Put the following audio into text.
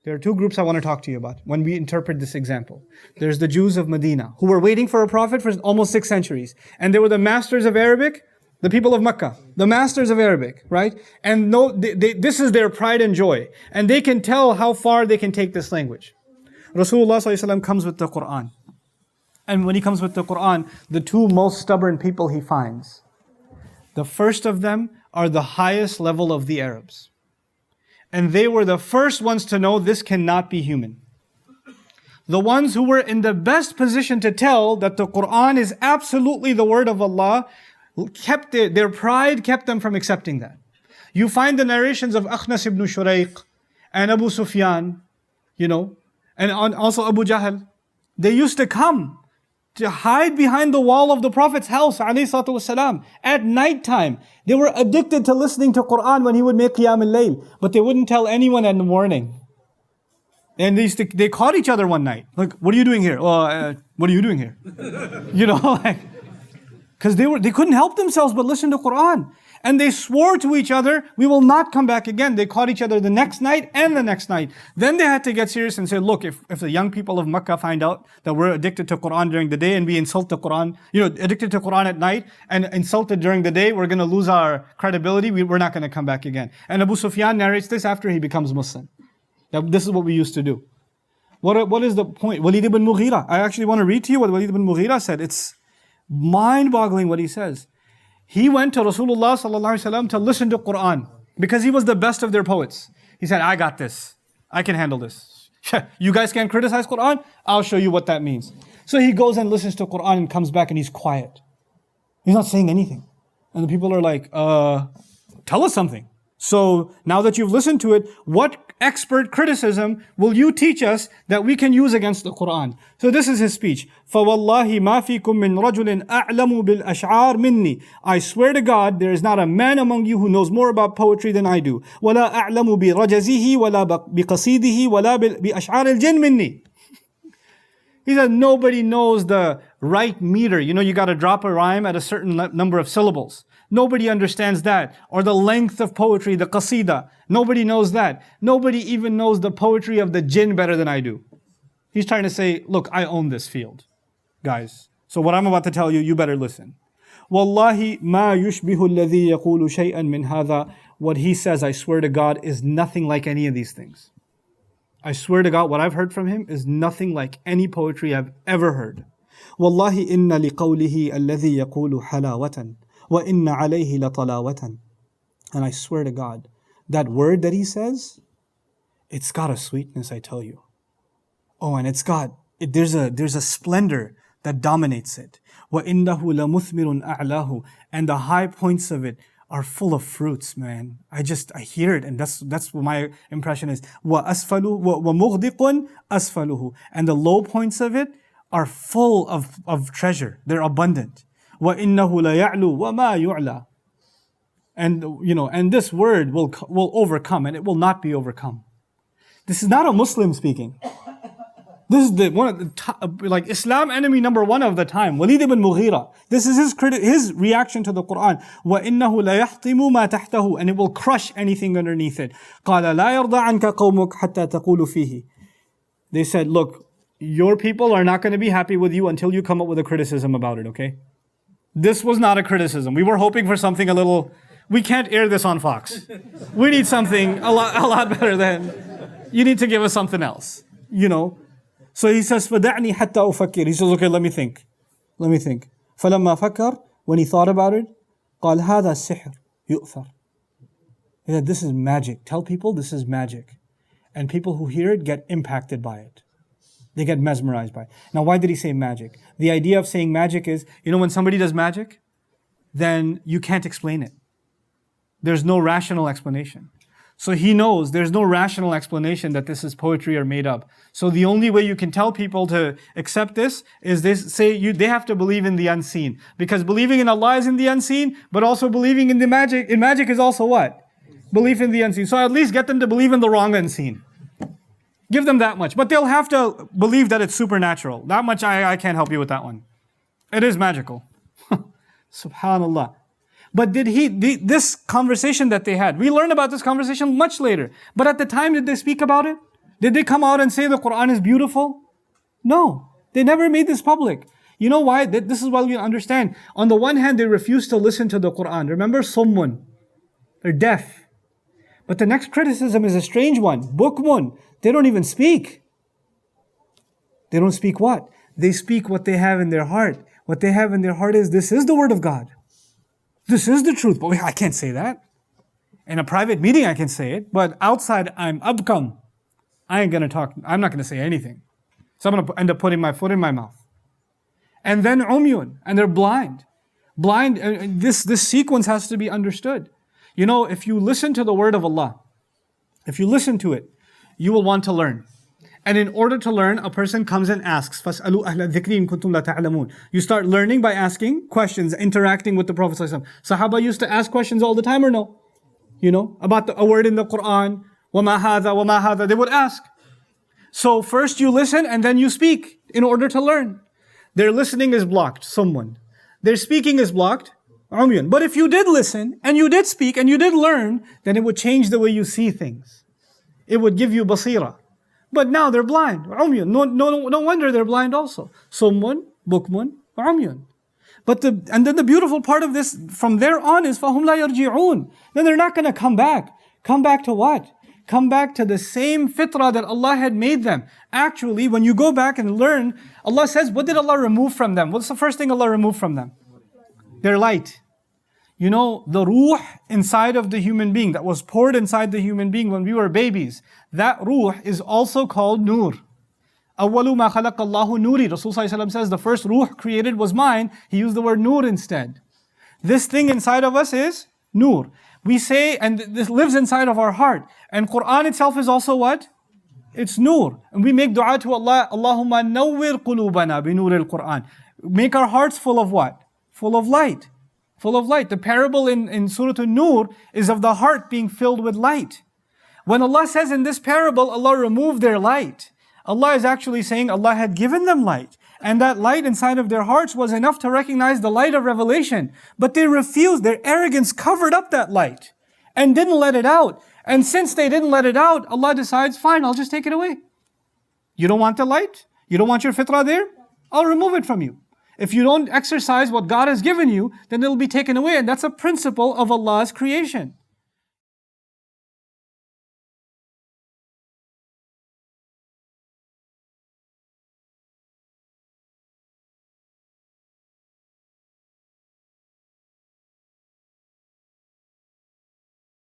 There are two groups I want to talk to you about when we interpret this example. There's the Jews of Medina, who were waiting for a prophet for almost 6 centuries. And they were the masters of Arabic, the people of Mecca, the masters of Arabic, right? And no, this is their pride and joy. And they can tell how far they can take this language. Rasulullah ﷺ comes with the Quran. And when he comes with the Quran, the two most stubborn people he finds. The first of them are the highest level of the Arabs. And they were the first ones to know this cannot be human. The ones who were in the best position to tell that the Quran is absolutely the word of Allah, kept their pride kept them from accepting that. You find the narrations of Akhnas ibn Shuraiq and Abu Sufyan, and also Abu Jahl. They used to come to hide behind the wall of the Prophet's house, ﷺ, at night time. They were addicted to listening to Quran when he would make Qiyam al-Layl, but they wouldn't tell anyone in the morning. And they caught each other one night. Like, what are you doing here? What are you doing here? Because they couldn't help themselves but listen to Quran. And they swore to each other, we will not come back again. They caught each other the next night and the next night. Then they had to get serious and say, look, if the young people of Makkah find out that we're addicted to Quran during the day and we insult the Quran, addicted to Quran at night and insulted during the day, we're going to lose our credibility. We're not going to come back again. And Abu Sufyan narrates this after he becomes Muslim. Now, this is what we used to do. What is the point? Walid ibn Mughira. I actually want to read to you what Walid ibn Mughira said. It's mind-boggling what he says. He went to Rasulullah ﷺ to listen to Quran because he was the best of their poets. He said, I got this. I can handle this. You guys can't criticize Quran? I'll show you what that means. So he goes and listens to Quran and comes back and he's quiet. He's not saying anything. And the people are like, tell us something. So now that you've listened to it, what expert criticism will you teach us that we can use against the Quran? So this is his speech. فَوَاللَّهِ مَا فِيكُم مِّن رَجُلٍ أَعْلَمُ بِالْأَشْعَارِ مِنِّي. I swear to God, there is not a man among you who knows more about poetry than I do. وَلَا أَعْلَمُ بِرَجَزِهِ وَلَا بِقَصِيدِهِ وَلَا بِأَشْعَارِ الْجِنِّ مِنِّي. He said, nobody knows the right meter. You got to drop a rhyme at a certain number of syllables. Nobody understands that. Or the length of poetry, the qasida. Nobody knows that. Nobody even knows the poetry of the jinn better than I do. He's trying to say, look, I own this field, guys. So what I'm about to tell you, you better listen. Wallahi ma yushbihu alladhi yaqulu shay'an min hadha. What he says, I swear to God, is nothing like any of these things. I swear to God, what I've heard from him is nothing like any poetry I've ever heard. Wallahi inna liqawlihi alladhi yaqulu halawatan. وَإِنَّ عَلَيْهِ لَطَلَاوَةً. And I swear to God, that word that he says, it's got a sweetness, I tell you. Oh, and there's a splendor that dominates it. وَإِنَّهُ لَمُثْمِرٌ أَعْلَاهُ. And the high points of it are full of fruits, man. I hear it, and that's what my impression is. وَأَسْفَلُهُ وَمُغْدِقٌ أَسْفَلُهُ. And the low points of it are full of treasure. They're abundant. وَإِنَّهُ لَيَعْلُو وَمَا يُعْلَى. And this word will overcome, and it will not be overcome. This is not a Muslim speaking. This is one of the Islam enemy number one of the time, Walid ibn Mughira. This is his reaction to the Quran. وَإِنَّهُ لَيَحْطِمُ مَا تَحْتَهُ. And it will crush anything underneath it. قَالَ لَا يَرْضَى عَنْكَ قَوْمُكَ حَتَّى تَقُولُ فِيهِ. They said, look, your people are not going to be happy with you until you come up with a criticism about it, okay? This was not a criticism. We were hoping for something we can't air this on Fox. We need something a lot better than, you need to give us something else, So he says, فَدَعْنِي حَتَّى أُفَكِّرْ. He says, okay, let me think. فَلَمَّا فَكَّرْ. When he thought about it, قَالْ هَذَا السِّحْرُ يُؤْثَرُ. He said, this is magic. Tell people this is magic. And people who hear it get impacted by it. They get mesmerized by it. Now, why did he say magic? The idea of saying magic is, when somebody does magic, then you can't explain it. There's no rational explanation. So he knows there's no rational explanation that this is poetry or made up. So the only way you can tell people to accept this is they have to believe in the unseen. Because believing in Allah is in the unseen, but also believing in magic is also what? Belief in the unseen. So at least get them to believe in the wrong unseen. Give them that much. But they'll have to believe that it's supernatural. That much I can't help you with that one. It is magical. Subhanallah. But this conversation that they had, we learn about this conversation much later. But at the time, did they speak about it? Did they come out and say the Quran is beautiful? No. They never made this public. You know why? This is why we understand. On the one hand, they refuse to listen to the Quran. Remember, summun. They're deaf. But the next criticism is a strange one. Bukmun. They don't even speak. They don't speak what? They speak what they have in their heart. What they have in their heart is, this is the word of God. This is the truth. But I can't say that. In a private meeting I can say it. But outside I'm abkam. I ain't going to talk. I'm not going to say anything. So I'm going to end up putting my foot in my mouth. And then umyun. And they're blind. Blind. This sequence has to be understood. You know, if you listen to the word of Allah, if you listen to it, you will want to learn. And in order to learn, a person comes and asks, فَاسْأَلُوا أَهْلَ الذِّكْرِ إِن كُنتُمْ لَا تَعْلَمُونَ. You start learning by asking questions, interacting with the Prophet ﷺ. Sahaba used to ask questions all the time or no? You know, about a word in the Quran, وَمَا هَذَا وَمَا هَذَا. They would ask. So first you listen and then you speak in order to learn. Their listening is blocked, someone. Their speaking is blocked, umyun. But if you did listen and you did speak and you did learn, then it would change the way you see things. It would give you basira. But now they're blind, umyun. No wonder they're blind also. Summun, bukmun, umyun. And then the beautiful part of this from there on is فَهُمْ لَا يَرْجِعُونَ. Then they're not going to come back. Come back to what? Come back to the same fitrah that Allah had made them. Actually, when you go back and learn, Allah says, what did Allah remove from them? What's the first thing Allah removed from them? Their light. You know, the ruh inside of the human being that was poured inside the human being when we were babies, that ruh is also called nur. أَوَّلُ مَا خَلَقَ اللَّهُ نُورِ. Rasul says, the first ruh created was mine. He used the word nur instead. This thing inside of us is nur. We say, and this lives inside of our heart. And Quran itself is also what? It's nur. And we make dua to Allah, Allahumma nawwir qulubana bi nur al-Quran. Make our hearts full of what? Full of light. Full of light. The parable in Surah An-Nur is of the heart being filled with light. When Allah says in this parable, Allah removed their light, Allah is actually saying Allah had given them light. And that light inside of their hearts was enough to recognize the light of revelation. But they refused. Their arrogance covered up that light and didn't let it out. And since they didn't let it out, Allah decides, fine, I'll just take it away. You don't want the light? You don't want your fitrah there? I'll remove it from you. If you don't exercise what God has given you, then it'll be taken away. And that's a principle of Allah's creation.